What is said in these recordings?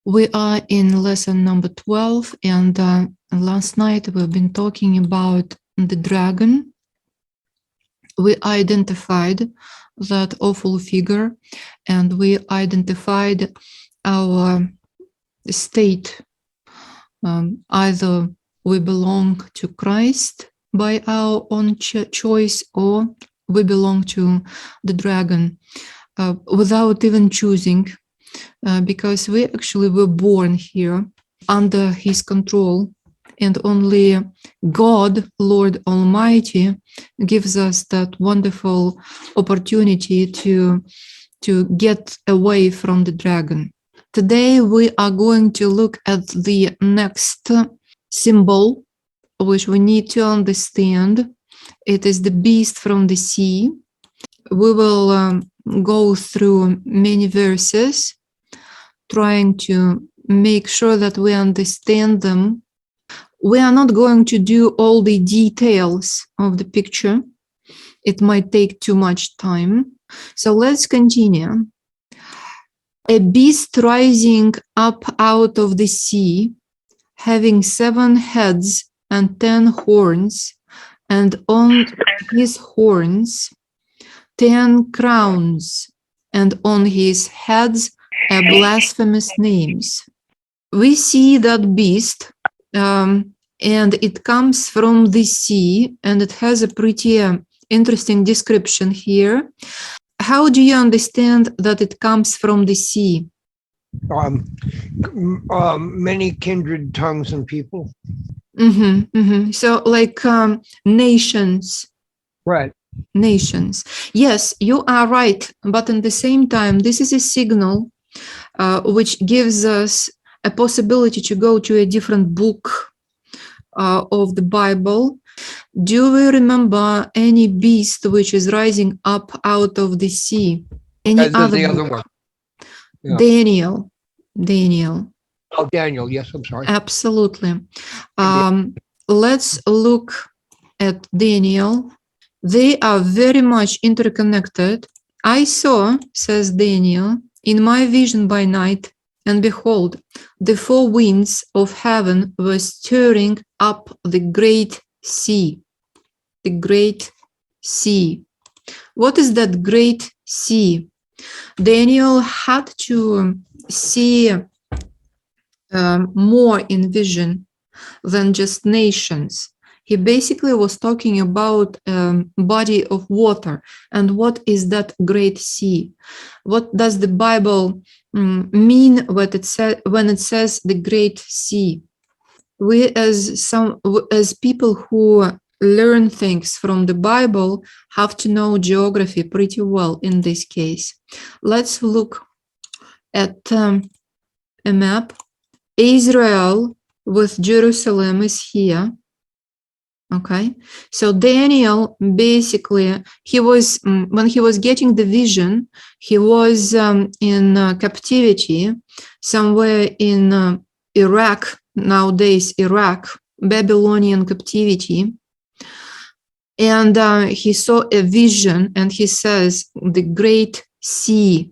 We are in lesson number 12, and last night we've been talking about the dragon. We identified that awful figure, and we identified our state. Either we belong to Christ by our own choice, or we belong to the dragon without even choosing. Because we actually were born here under his control, and only God, Lord Almighty, gives us that wonderful opportunity to get away from the dragon. Today we are going to look at the next symbol which we need to understand. It is the beast from the sea. We will go through many verses, trying to make sure that we understand them. We are not going to do all the details of the picture. It might take too much time. So let's continue. A beast rising up out of the sea, having 7 heads and 10 horns, and on his horns 10 crowns, and on his heads blasphemous names. We see that beast, and it comes from the sea, and it has a pretty interesting description here. How do you understand that it comes from the sea? Many kindred tongues and people. So like nations. Right. Nations. Yes, you are right. But at the same time, this is a signal which gives us a possibility to go to a different book of the Bible. Do we remember any beast which is rising up out of the sea? Any other the book? other one. Yeah. Daniel. Oh, Daniel. Yes, I'm sorry. Absolutely. Let's look at Daniel. They are very much interconnected. I saw, says Daniel, in my vision by night, and behold, the 4 winds of heaven were stirring up the great sea. The great sea. What is that great sea? Daniel had to see more in vision than just nations. He basically was talking about body of water. And what is that great sea? What does the Bible mean when it says the great sea? We as people who learn things from the Bible have to know geography pretty well in this case. Let's look at a map. Israel with Jerusalem is here. Okay, so Daniel basically, he was when he was getting the vision, he was in captivity somewhere in Iraq, nowadays Iraq, Babylonian captivity. And he saw a vision, and he says, the great sea.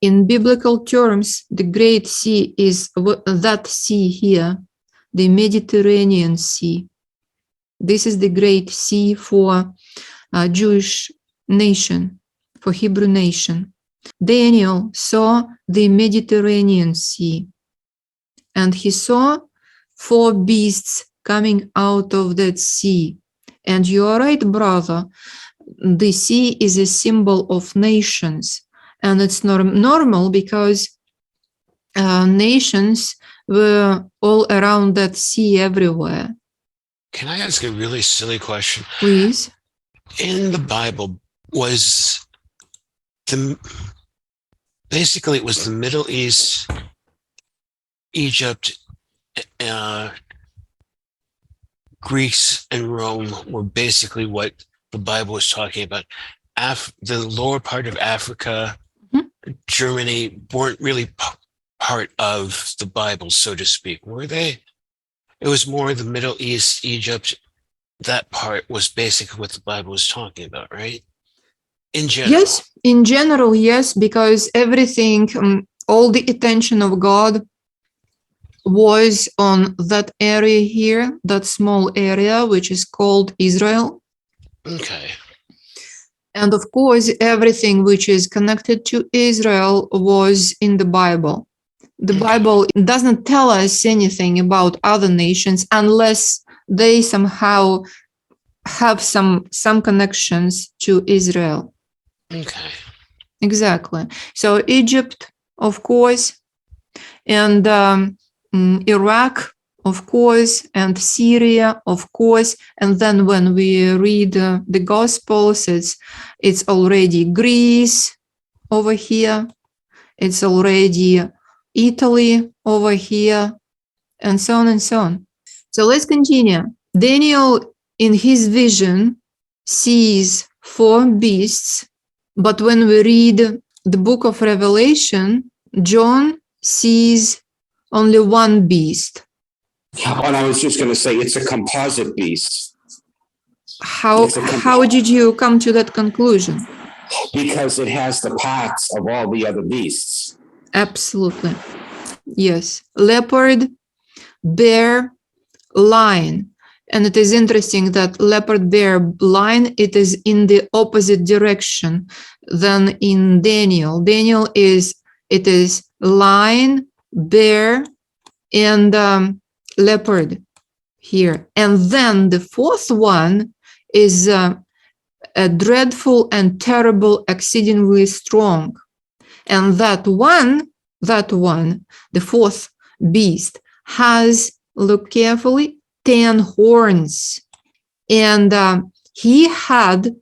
In biblical terms, the great sea is that sea here, the Mediterranean Sea. This is the great sea for Jewish nation, for Hebrew nation. Daniel saw the Mediterranean Sea, and he saw 4 beasts coming out of that sea. And you are right, brother, the sea is a symbol of nations, and it's normal because nations were all around that sea everywhere. Can I ask a really silly question? Please. In the Bible, basically it was the Middle East, Egypt, Greece, and Rome were basically what the Bible was talking about. The lower part of Africa, Germany weren't really part of the Bible, so to speak, were they? It was more the Middle East, Egypt. That part was basically what the Bible was talking about, right? In general. Yes, in general, yes, because everything all the attention of God was on that area here, that small area, which is called Israel. Okay. And of course, everything which is connected to Israel was in the Bible. The Bible doesn't tell us anything about other nations unless they somehow have some connections to Israel. Okay. Exactly. So Egypt, of course, and Iraq, of course, and Syria, of course. And then when we read the Gospels, it's already Greece over here. It's already Italy over here, and so on and so on. So let's continue. Daniel, in his vision, sees 4 beasts, but when we read the book of Revelation, John sees only 1 beast. And I was just going to say, it's a composite beast. How did you come to that conclusion? Because it has the parts of all the other beasts. Absolutely. Yes. Leopard, bear, lion. And it is interesting that leopard, bear, lion, it is in the opposite direction than in Daniel. Daniel it is lion, bear, and leopard here. And then the 4th one is a dreadful and terrible, exceedingly strong. And that one, the 4th beast, has, look carefully, 10 horns. And he had,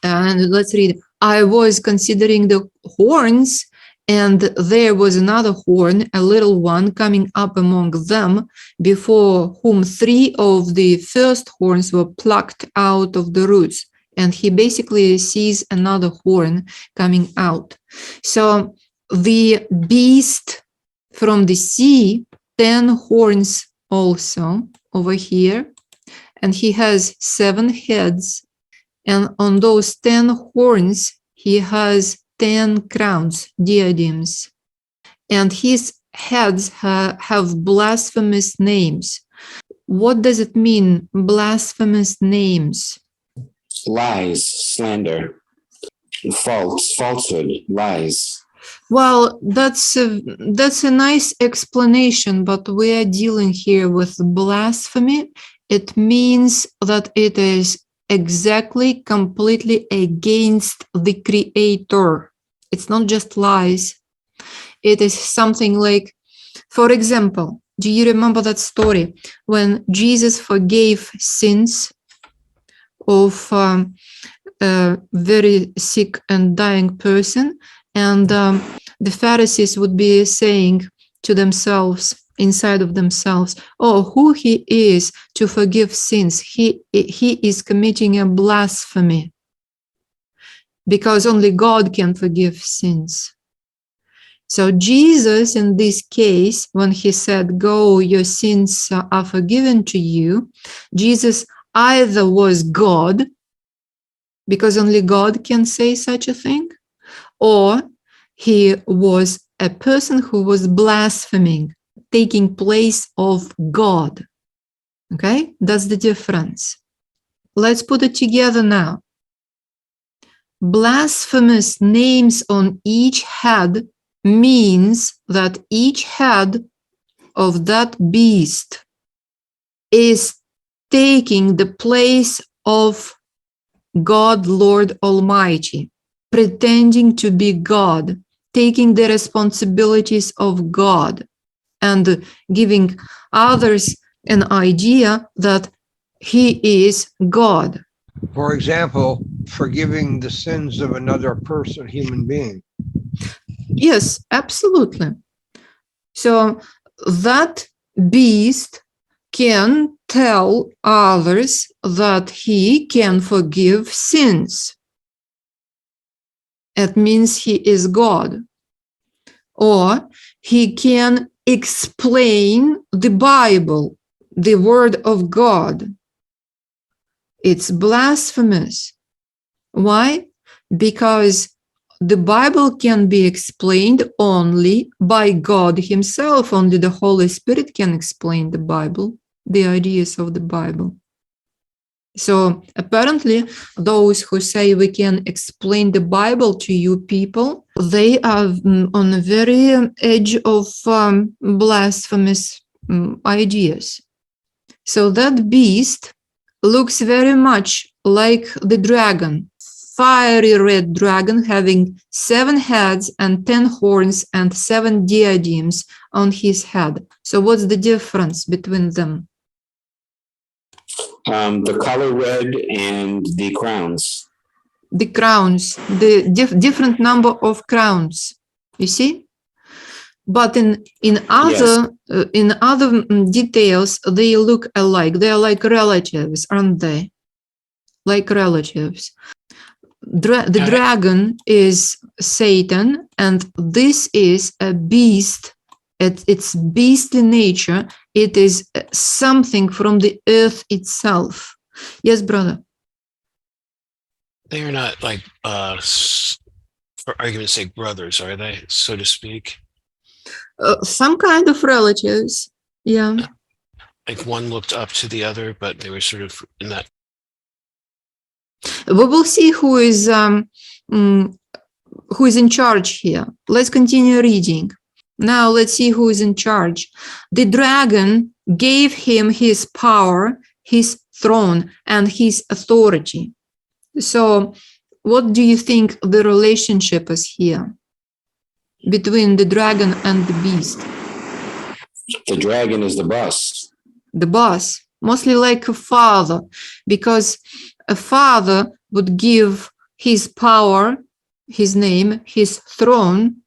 and let's read, I was considering the horns, and there was another horn, a little one, coming up among them, before whom 3 of the first horns were plucked out of the roots. And he basically sees another horn coming out. So the beast from the sea, 10 horns also over here, and he has 7 heads, and on those 10 horns he has 10 crowns, diadems, and his heads have blasphemous names. What does it mean, blasphemous names? Lies, slander, falsehood, lies. Well, that's a nice explanation, but we are dealing here with blasphemy. It means that it is exactly, completely against the Creator. It's not just lies. It is something like, for example, do you remember that story when Jesus forgave sins of a very sick and dying person? And the Pharisees would be saying to themselves, inside of themselves, oh, who he is to forgive sins? He is committing a blasphemy, because only God can forgive sins. So Jesus, in this case, when he said, go, your sins are forgiven to you, Jesus either was God, because only God can say such a thing, or he was a person who was blaspheming, taking place of God. Okay, that's the difference. Let's put it together now. Blasphemous names on each head means that each head of that beast is taking the place of God, Lord Almighty, pretending to be God, taking the responsibilities of God, and giving others an idea that he is God. For example, forgiving the sins of another person, human being. Yes, absolutely. So that beast can tell others that he can forgive sins. It means he is God. Or he can explain the Bible, the word of God. It's blasphemous. Why? Because the Bible can be explained only by God himself. Only the Holy Spirit can explain the Bible, the ideas of the Bible. So apparently, those who say we can explain the Bible to you people, they are on the very edge of blasphemous ideas. So that beast looks very much like the dragon, fiery red dragon having 7 heads and 10 horns and 7 diadems on his head. So what's the difference between them? The color red and the crowns. The crowns, the different number of crowns, you see? But in other details, they look alike. They are like relatives, aren't they? Like relatives. The dragon is Satan, and this is a beast. Its beastly nature. It is something from the earth itself. Yes, brother. They are not like, for argument's sake, brothers, are they, so to speak? Some kind of relatives. Yeah. Like one looked up to the other, but they were sort of in that. We will see who is in charge here. Let's continue reading. Now let's see who is in charge. The dragon gave him his power, his throne, and his authority. So what do you think the relationship is here between the dragon and the beast? The dragon is the boss. The boss, mostly like a father, because a father would give his power, his name, his throne,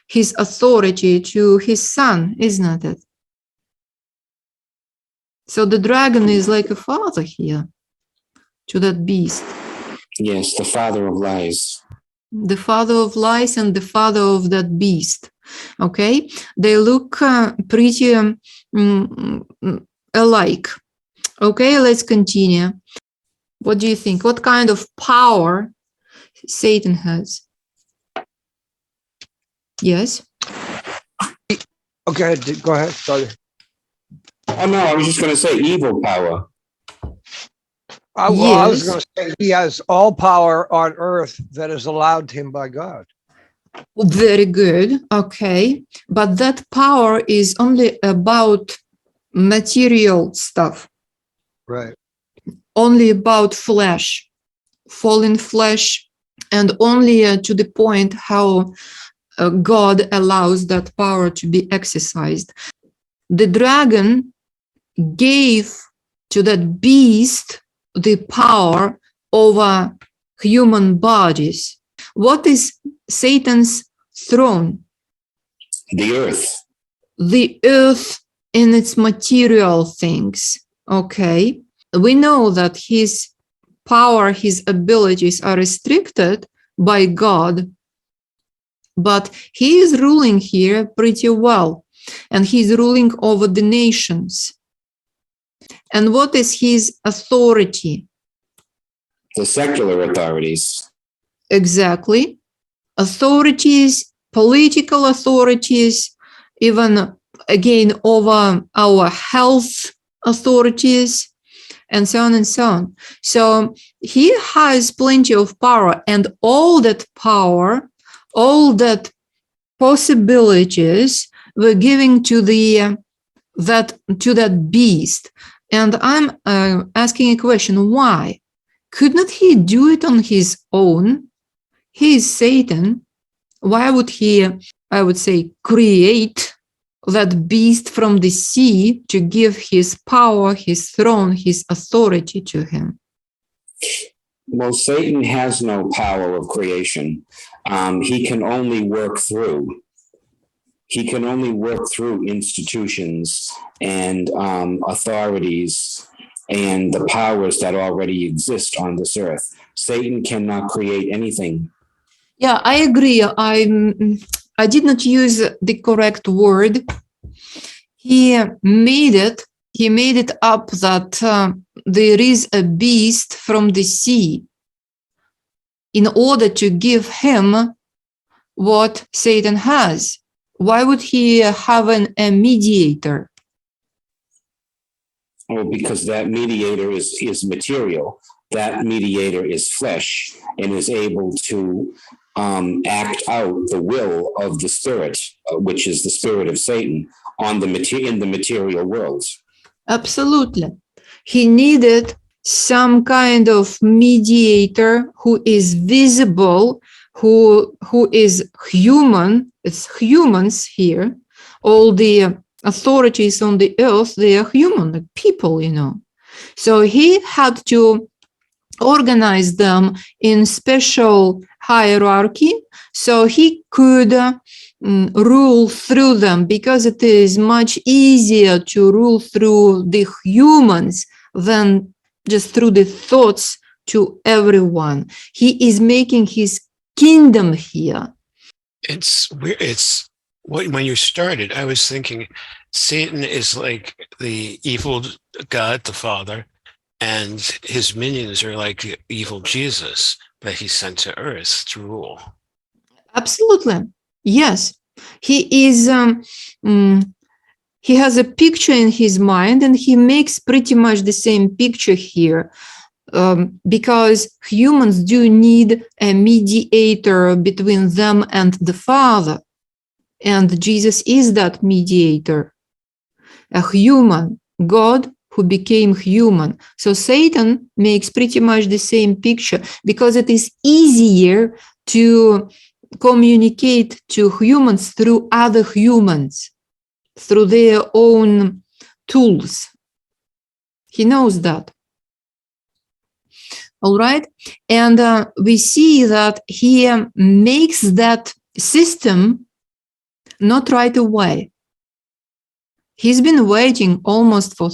his authority to his son, isn't it? So the dragon is like a father here to that beast. Yes, the father of lies. The father of lies and the father of that beast. Okay, they look pretty alike. Okay, let's continue. What do you think? What kind of power Satan has? Yes? Okay, go ahead. Sorry. Oh, no, I was just going to say evil power. I was Yes. going to say he has all power on earth that is allowed him by God. Very good. Okay. But that power is only about material stuff, Right. only about flesh, fallen flesh, and only to the point how God allows that power to be exercised. The dragon gave to that beast the power over human bodies. What is Satan's throne? The earth. The earth in its material things. Okay. We know that his power, his abilities are restricted by God, but he is ruling here pretty well, and he's ruling over the nations. And what is his authority? The secular authorities. Exactly. Authorities, political authorities, even again over our health authorities, and so on and so on. So he has plenty of power, and all that power, all that possibilities were given to that beast. And I'm asking a question: why? Could not he do it on his own? He is Satan. Why would he, I would say, create that beast from the sea to give his power, his throne, his authority to him? Well, Satan has no power of creation. He can only work through. He can only work through institutions and authorities and the powers that already exist on this earth. Satan cannot create anything. Yeah, I agree. I did not use the correct word. He made it up that there is a beast from the sea in order to give him what Satan has? Why would he have a mediator? Oh, because that mediator is material. That mediator is flesh and is able to act out the will of the spirit, which is the spirit of Satan, on in the material world. Absolutely. He needed some kind of mediator who is visible, who is human. It's humans here. All the authorities on the earth, they are human, like people, you know. So he had to organize them in special hierarchy so he could rule through them, because it is much easier to rule through the humans than just through the thoughts to everyone. He is making his kingdom here. It's weird. It's when you started, I was thinking Satan is like the evil God, the Father, and his minions are like the evil Jesus that he sent to earth to rule. Absolutely. Yes. He is he has a picture in his mind, and he makes pretty much the same picture here, because humans do need a mediator between them and the Father. And Jesus is that mediator, a human God who became human. So Satan makes pretty much the same picture, because it is easier to communicate to humans through other humans, through their own tools. He knows that. All right. And we see that he makes that system not right away. He's been waiting almost for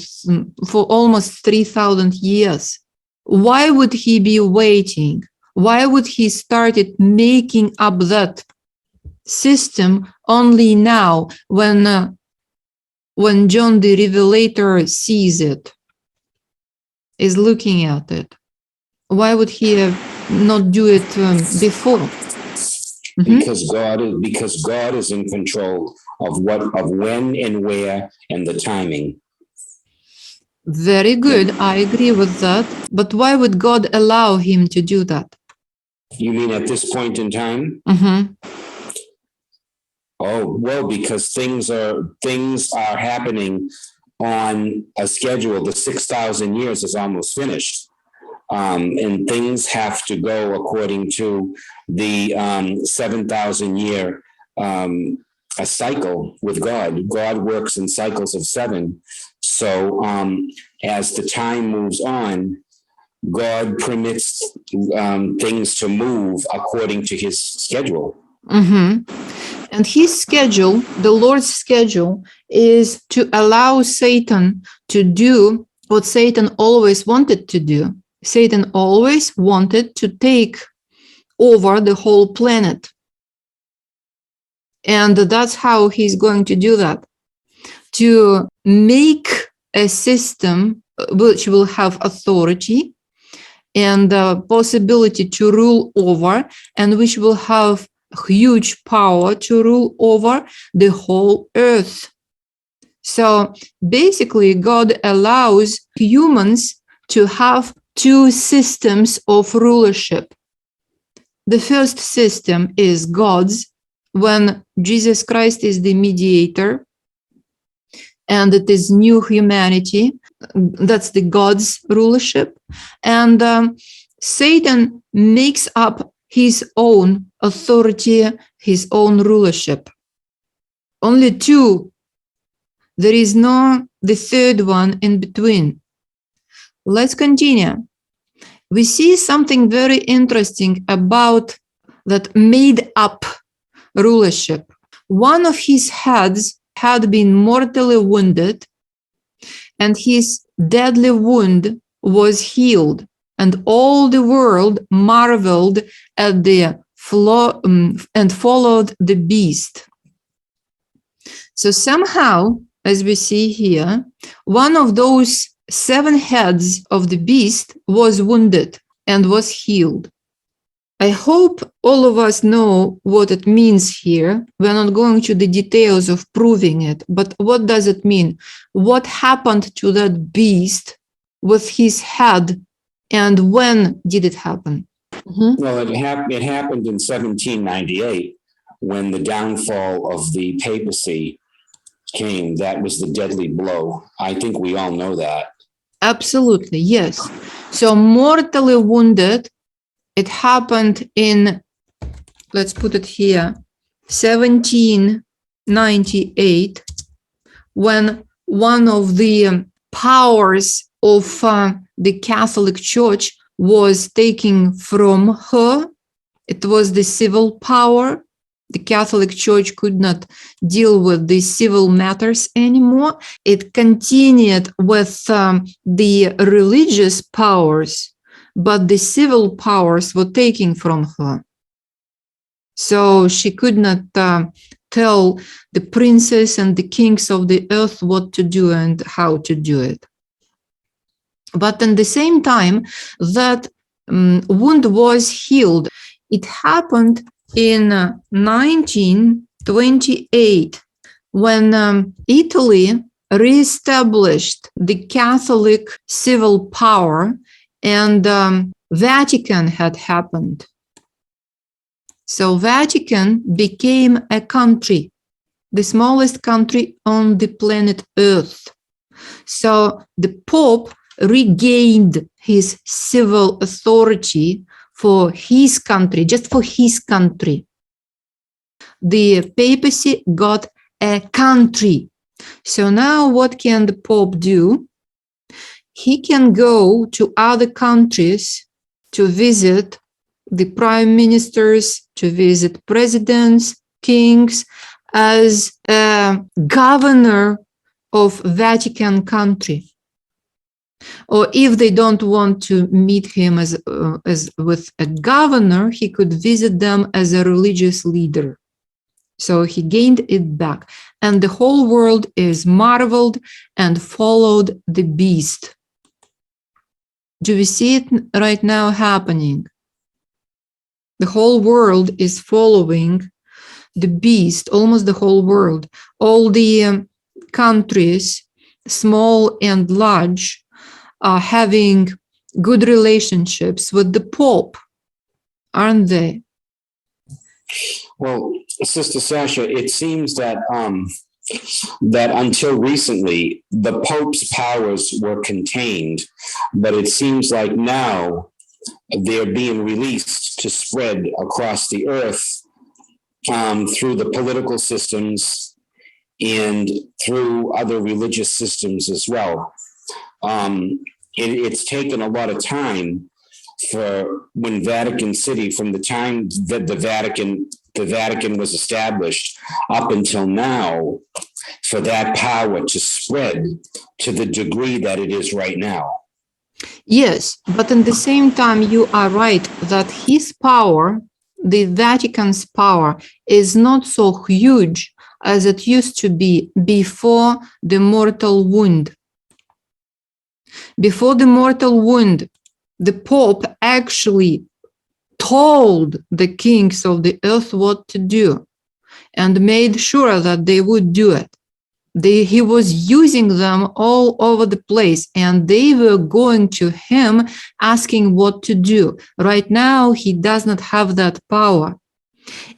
almost 3,000 years. Why would he be waiting? Why would he started making up that system only now, when John the Revelator sees it, is looking at it? Why would he not do it before? Because God is in control of when and where and the timing. Very good. I agree with that. But why would God allow him to do that? You mean at this point in time? Oh, well, because things are happening on a schedule. The 6,000 years is almost finished. And things have to go according to the 7,000 year a cycle with God. God works in cycles of 7. So as the time moves on, God permits things to move according to his schedule. And his schedule, the Lord's schedule, is to allow Satan to do what Satan always wanted to do. Satan always wanted to take over the whole planet. And that's how he's going to do that. To make a system which will have authority and the possibility to rule over, and which will have huge power to rule over the whole earth. So basically, God allows humans to have 2 systems of rulership. The first system is God's, when Jesus Christ is the mediator, and it is new humanity. That's the God's rulership. And Satan makes up his own authority, his own rulership. Only 2. There is no the third one in between. Let's continue. We see something very interesting about that made up rulership. One of his heads had been mortally wounded, and his deadly wound was healed, and all the world marveled at the flow and followed the beast. So somehow, as we see here, one of those 7 heads of the beast was wounded and was healed. I hope all of us know what it means here. We're not going to the details of proving it, but what does it mean? What happened to that beast with his head, and when did it happen? Mhm. Well, it happened in 1798 when the downfall of the papacy came. That was the deadly blow. I think we all know that. Absolutely, yes. So mortally wounded, it happened in, let's put it here, 1798, when one of the powers of the Catholic Church was taken from her. It was the civil power. The Catholic Church could not deal with the civil matters anymore. It continued with the religious powers, but the civil powers were taken from her. So she could not tell the princes and the kings of the earth what to do and how to do it. But at the same time, that wound was healed. It happened in 1928 when Italy reestablished the Catholic civil power, and Vatican had happened. So Vatican became a country, the smallest country on the planet Earth. So the Pope regained his civil authority for his country, just for his country. The papacy got a country. So now what can the Pope do? He can go to other countries to visit the prime ministers, to visit presidents, kings, as a governor of Vatican country. Or if they don't want to meet him as with a governor, he could visit them as a religious leader. So he gained it back. And the whole world is marveled and followed the beast. Do we see it right now happening? The whole world is following the beast, almost the whole world. All the countries, small and large, are having good relationships with the Pope, aren't they? Well, Sister Sasha, it seems that that until recently, the Pope's powers were contained, but it seems like now they're being released to spread across the earth through the political systems and through other religious systems as well. It's taken a lot of time for when Vatican City, from the time that the Vatican was established up until now, for that power to spread to the degree that it is right now. Yes, but at the same time, you are right that his power, the Vatican's power, is not so huge as it used to be before the mortal wound. Before the mortal wound, the Pope actually told the kings of the earth what to do and made sure that they would do it. He was using them all over the place, and they were going to him asking what to do. Right now, he does not have that power.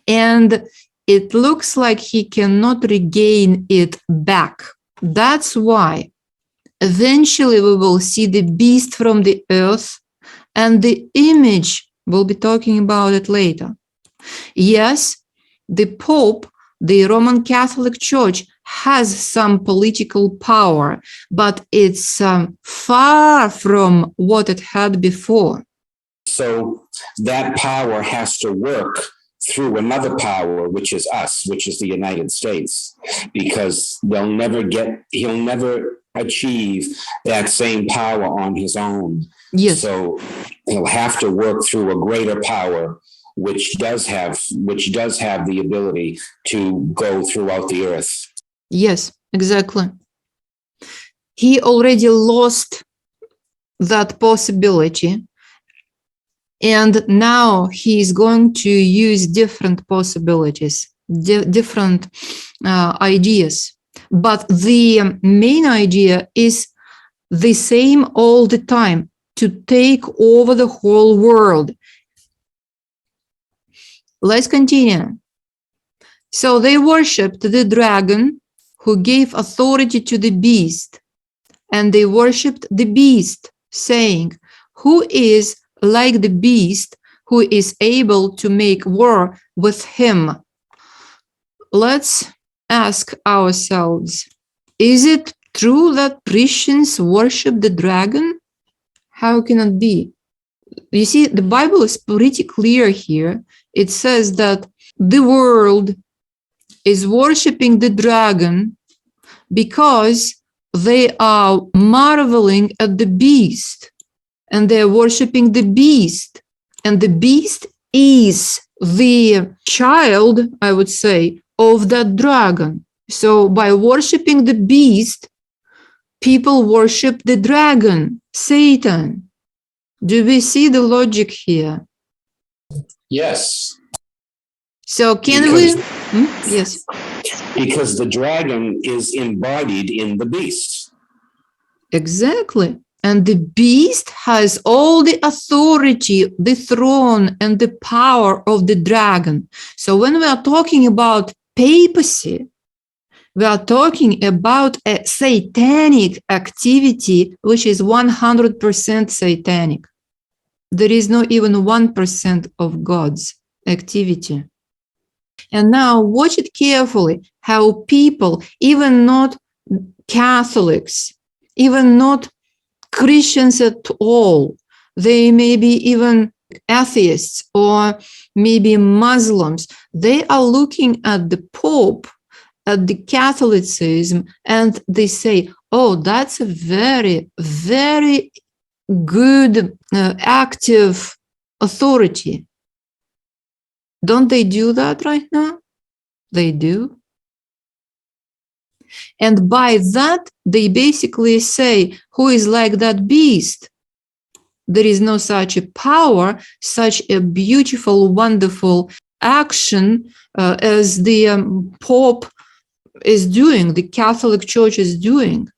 And it looks like he cannot regain it back. That's why eventually we will see the beast from the earth, and the image, we'll be talking about it later. Yes, the Pope, the Roman Catholic Church, has some political power, but it's far from what it had before. So that power has to work through another power, which is us, which is the United States, because he'll never achieve that same power on his own. Yes. So he'll have to work through a greater power, which does have the ability to go throughout the earth. Yes, exactly. He already lost that possibility And now he is going to use different possibilities, different ideas. But the main idea is the same all the time, to take over the whole world. Let's continue. So they worshipped the dragon who gave authority to the beast, and they worshipped the beast, saying, "Who is like the beast who is able to make war with him?" Let's ask ourselves, is it true that Christians worship the dragon? How can it be? You see, the Bible is pretty clear here. It says that the world is worshiping the dragon because they are marveling at the beast, and they're worshiping the beast. And the beast is the child, I would say, of that dragon. So by worshiping the beast, people worship the dragon, Satan. Do we see the logic here? Yes. So can Because- we? Yes. Because the dragon is embodied in the beast. Exactly. And the beast has all the authority, the throne, and the power of the dragon. So when we are talking about papacy, we are talking about a satanic activity, which is 100% satanic. There is not even 1% of God's activity. And now watch it carefully, how people, even not Catholics, even not Christians at all, they may be even atheists or maybe Muslims, they are looking at the Pope, at the Catholicism, and they say, oh, that's a very, very good, active authority. Don't they do that right now? They do. And by that, they basically say, who is like that beast? There is no such a power, such a beautiful, wonderful action as the Pope is doing, the Catholic Church is doing.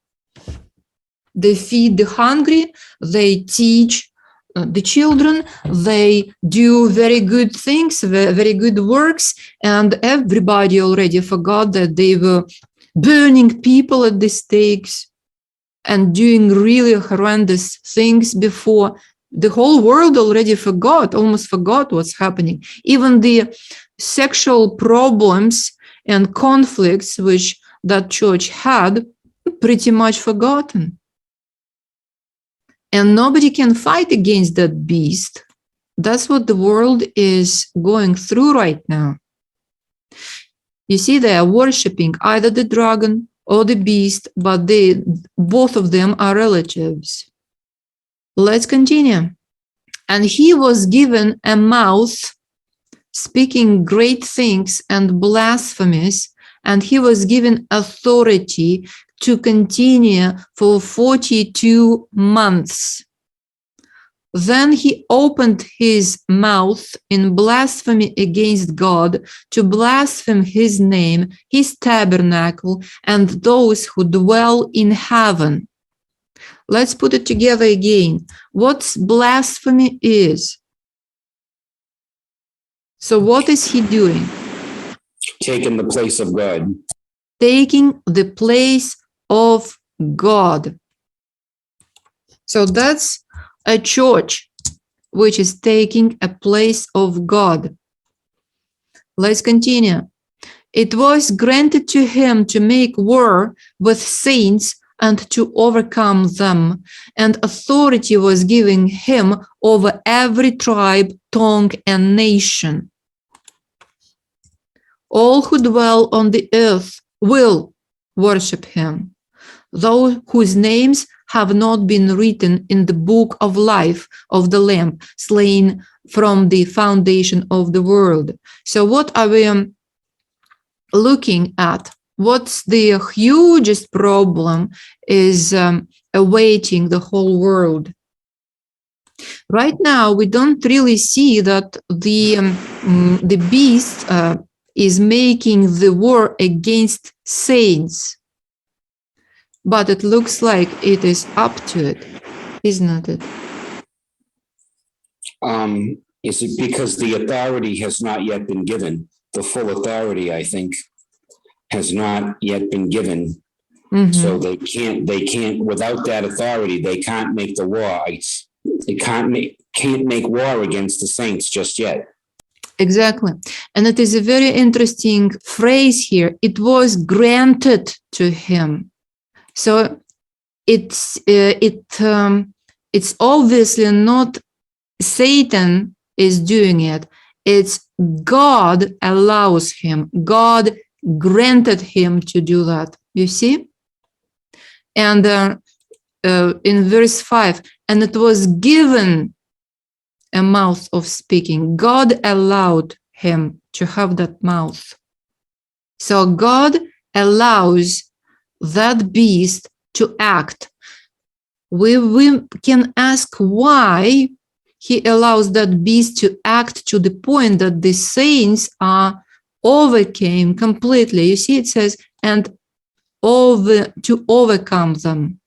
They feed the hungry, they teach the children, they do very good things, very good works, and everybody already forgot that they were burning people at the stakes and doing really horrendous things before. The whole world already forgot, almost forgot what's happening. Even the sexual problems and conflicts which that church had, pretty much forgotten. And nobody can fight against that beast. That's what the world is going through right now. You see, they are worshiping either the dragon or the beast, but both of them are relatives. Let's continue. And he was given a mouth speaking great things and blasphemies, and he was given authority to continue for 42 months. Then he opened his mouth in blasphemy against God, to blaspheme his name, his tabernacle, and those who dwell in heaven. Let's put it together again. What blasphemy is? So what is he doing? Taking the place of God. Taking the place of God. So that's a church which is taking a place of God. Let's continue. It was granted to him to make war with saints and to overcome them, and authority was given him over every tribe, tongue, and nation. All who dwell on the earth will worship him, those whose names have not been written in the book of life of the Lamb, slain from the foundation of the world. So what are we looking at? What's the hugest problem is awaiting the whole world? Right now, we don't really see that the beast is making the war against saints, but it looks like it is up to it, isn't it? Is it because the authority has not yet been given? The full authority, I think, has not yet been given. Mhm. So they can't, without that authority, they can't make the war. They can't make war against the saints just yet. Exactly. And it is a very interesting phrase here. It was granted to him. So it's obviously not Satan is doing it. It's God allows him. God granted him to do that. You see? And in verse 5, and it was given a mouth of speaking. God allowed him to have that mouth. So God allows that beast to act. We can ask why he allows that beast to act to the point that the saints are overcame completely. You see, it says, and to overcome them.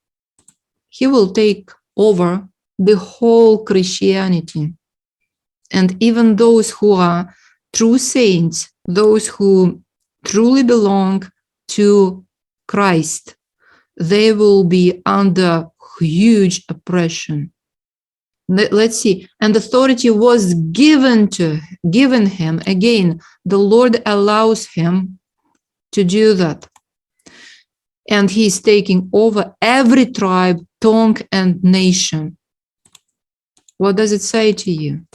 He will take over the whole Christianity. And even those who are true saints, those who truly belong to Christ, they will be under huge oppression. Let's see. And authority was given him. Again, the Lord allows him to do that. And he's taking over every tribe, tongue, and nation. What does it say to you?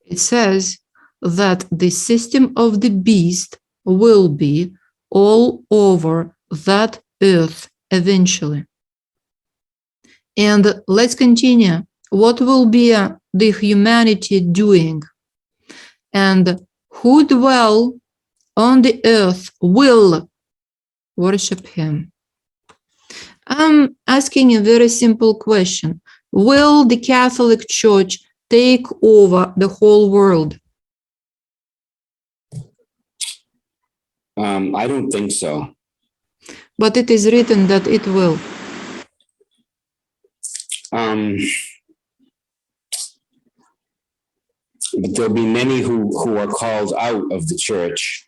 It says that the system of the beast will be all over that earth eventually. And let's continue. What will be the humanity doing? And who dwell on the earth will worship him. I'm asking a very simple question. Will the Catholic Church take over the whole world? I don't think so. But it is written that it will. But there'll be many who are called out of the church.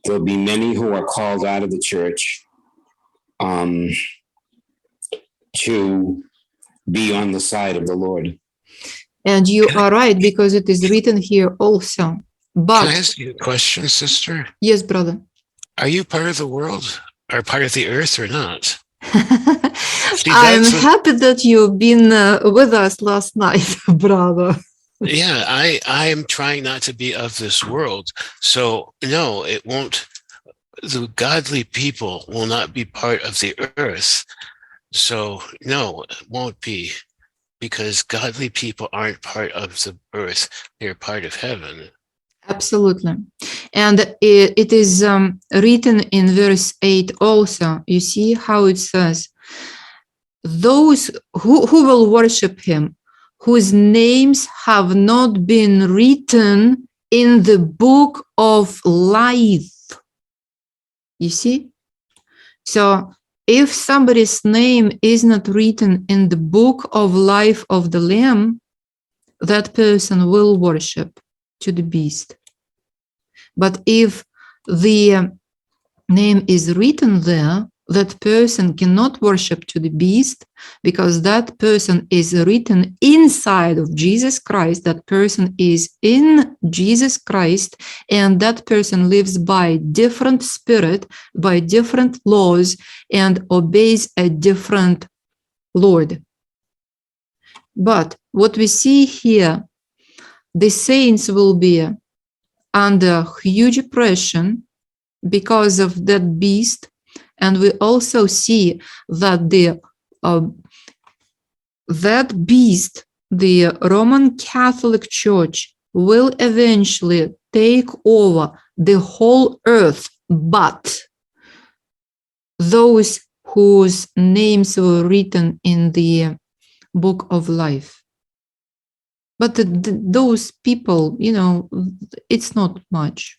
There'll be many who are called out of the church to be on the side of the Lord. And you are right, because it is written here also. But Can I ask you a question, sister? yes, brother. Are you part of the world or part of the earth or not? I'm happy that you've been with us last night, brother. Yeah, I am trying not to be of this world. So no, it won't. The godly people will not be part of the earth. So no, it won't be, because godly people aren't part of the earth. They're part of heaven. Absolutely. And it is written in verse 8 also. You see how it says, those who will worship him, whose names have not been written in the book of life. You see? So if somebody's name is not written in the book of life of the Lamb, that person will worship to the beast. But if the name is written there, that person cannot worship to the beast, because that person is written inside of Jesus Christ. That person is in Jesus Christ, and that person lives by different spirit, by different laws, and obeys a different Lord. But what we see here, the saints will be under huge oppression because of that beast. And we also see that that beast, the Roman Catholic Church, will eventually take over the whole earth, but those whose names were written in the book of life. But those people, it's not much.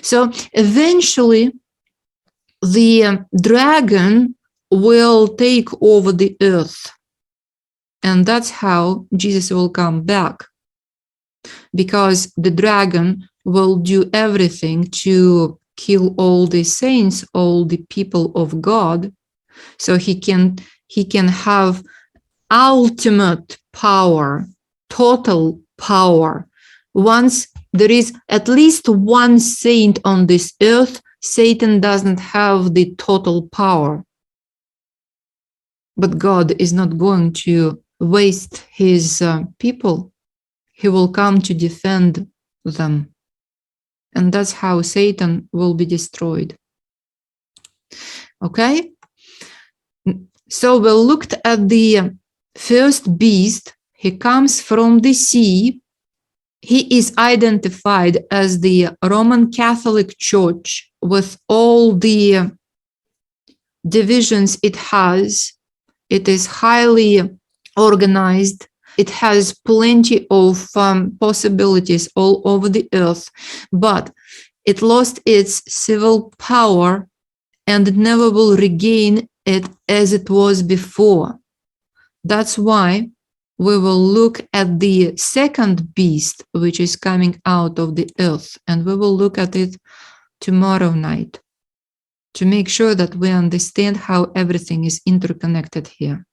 So eventually, the dragon will take over the earth. And that's how Jesus will come back. Because the dragon will do everything to kill all the saints, all the people of God. So he can have ultimate power, total power. Once there is at least one saint on this earth, Satan doesn't have the total power. But God is not going to waste his people. He will come to defend them. And that's how Satan will be destroyed. Okay? So we looked at the first beast. He comes from the sea. He is identified as the Roman Catholic Church with all the divisions it has. It is highly organized. It has plenty of possibilities all over the earth, but it lost its civil power and never will regain it as it was before. That's why we will look at the second beast, which is coming out of the earth, and we will look at it tomorrow night to make sure that we understand how everything is interconnected here.